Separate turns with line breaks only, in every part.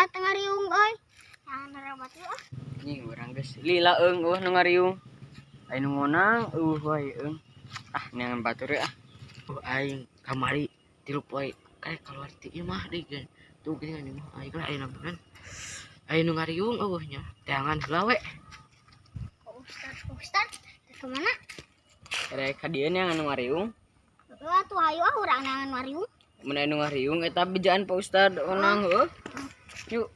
lila tengah riung euy. Jangan narabat lu ah.
Nih urang geus lila nu ngariung. Ai nu ngonang wae Ah neangan batur ah. Aing kamari tilup wae kayak keluar ti ieu mah deui ge. Tuh geuning mah aing lah ayeuna beneran. Ai nu ngariung nya. Teangan heula we.
Ustad, ke mana?
Rek ka dieu nya anu ngariung.
Tuh ayo ah urang nangan ngariung.
Mun anu ngariung eta bejaan Pak Ustad onang heuh. Yuk.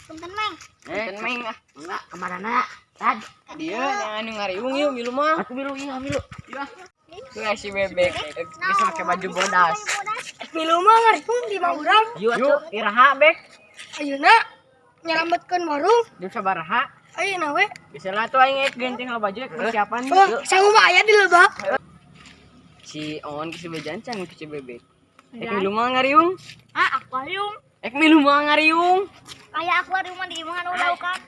Punten Meng.
Punten Meng ah. Enggak kemanana? Tad. Dieu nya anu ngariung yuk milu mah. Aku milu iya milu. Iya. Tuh si bebek geus make baju bodas.
Milu mah ngariung di mah urang.
Yuk iraha bek.
Ayeuna nyelametkeun warung.
Di sabaraha?
Ayeuna we.
Bisa lah tuh aing genting lo baju persiapan.
Sangu mah aya di lebak.
Si on si bejan can si bebek. Ek milu mah ngariung.
Ah, akuarium.
Ek milu mah ngariung.
Kayak akuarium mah di mana udah kan.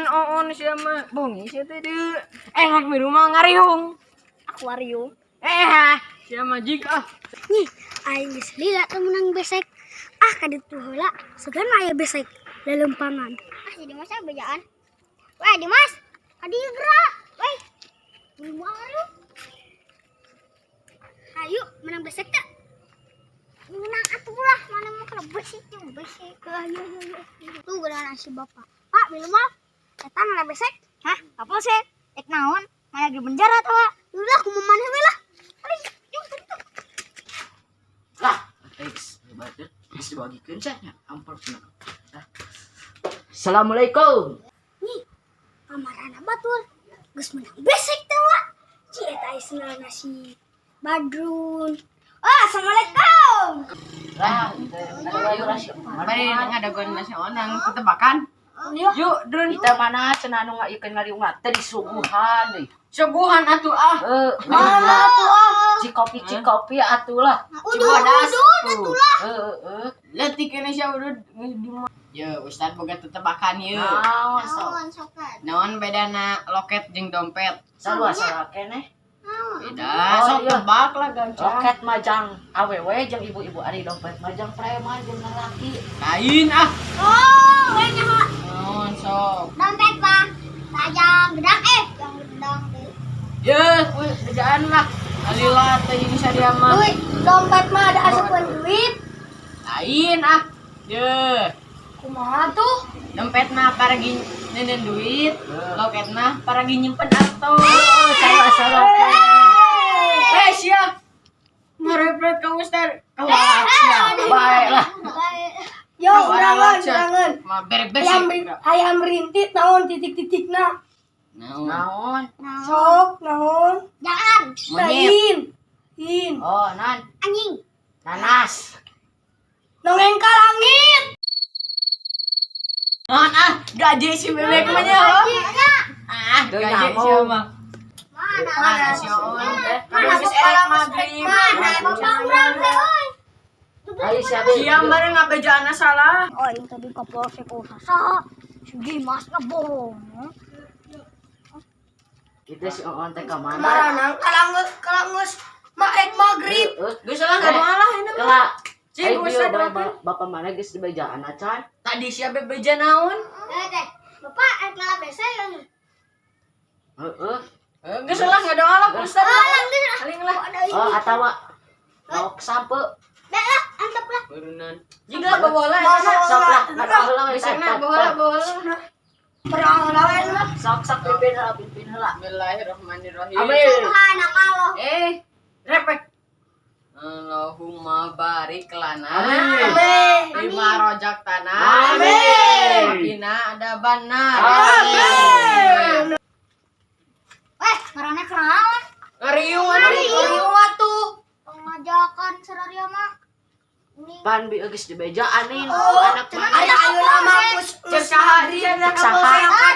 On sia mah bungi sia teh deui. Ek milu mah ngariung.
Akuarium.
Sia mah jig ah.
Nih, aing geus lila teh menang besek. Ah, kaditu heula segan aya besek lelempangan. Ah, jadi masa bejaan. Weh, Dimas. Adi gerak. Weh. Ngariung. Ayo, menang besek tak? Menang atuh lah, mana mau kalau besek yang besek. Ayo. Tuh geran si bapak. Pak, minum mah. Eta mana besek? Hah? Apa sih? Ek naon? Mana di penjara tawa? Udah, aku mau mana we lah. Yuk.
Lah, teks hebat. Geus dibagikeun cenah amplopna. Assalamualaikum.
Nih, kamarana batur. Geus menang besek tawa. Ci eta isna nasi Badrun. Oh, assalamualaikum.
Lah, bari ngadagon nasi onang ketebakan. Yuk, Drun. Kita mana cenah anu ngaeukeun ngariung teh di suguhan deui. Suguhan atuh ah.
Mana atuh ah?
Cikopi atuh lah.
Udud atuh lah.
Leutik kene sia udud di mah. Ye, Ustad boga tetebakan ye.
Naon sokat?
Naon bedana loket jeung dompet?
Sarua
keneh. Beda, sok tebak lah gancang.
Loket majang awewe jeung ibu-ibu ari dompet majang preman jeung lalaki.
Lain ah.
Oh, we nyaho.
Naon sok?
Dompet mah tajam gedang yang gedang deh.
Ye, bejaan lah. Alila teh ini sadia mah.
Duit, dompet mah ada asupan duit.
Lain ah. Ye.
Kumaha tuh?
Dompet mah paragi nenen duit, loket mah paragi nyimpen arto.
Salah.
Sia. Ngarepet ka Ustad. Kawak sia.
Baiklah.
Yo, urangan.
Mah beres.
Ayam rintit naon titik-titikna.
Naon?
Sok naon? Jangan.
Monyet.
In.
Oh, nan.
Anjing.
Nanas.
Nongeng ka langit.
Naon ah, gaji si bebek mah nya. Ah, gaji sia mah. Mana si on? Mana geus elak magrib.
Mana bapak urang teh euy.
Ayo siapa?
Siam bareng ngabejaana salah.
Oh, yang tadi kapolsek Sasa. Si Dimas bohong.
Kita si on teh ka mana?
Maranang kalanggeus maek magrib.
Geus salah ngadoa lah ini mah.
Kala.
Cing Ustad
bapak mana geus dibejaan acan?
tadi sia bebeja naon?
Teh, Bapak ngalah bese ya.
Heeh.
Geus salah ngadoa lah Ustad. Aling lah.
Oh, atawa mau sampe.
Dah lah, antep lah.
Berunan. Jika bawa lah.
Sok lah, ngadoa we
Bisa na bawa.
Perang lawan lah.
Sok pimpin heula.
Bismillahirrahmanirrahim.
Amin.
Subhanakallah.
Repek. Allahumma barik lana.
Amin.
Lima rojak tanah.
Amin.
Bina ada benar.
Amin.
Weh, marane kenaon?
Ngariung
Atuh. Pengajakan sararia mah.
Pan bi geus dibejaan nih
Oh,
anak mana?
Aya ayeuna mah
Cek saha dia yang
saha.
Tanyakan.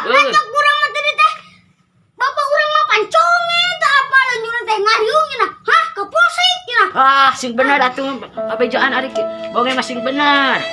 Lanjut kurang mah tadi teh. Bapak urang mah panconge teh apa lanjuran teh ngariung nya. Hah, ke polsek nya.
Sing bener atuh bejaan ari boge masing bener.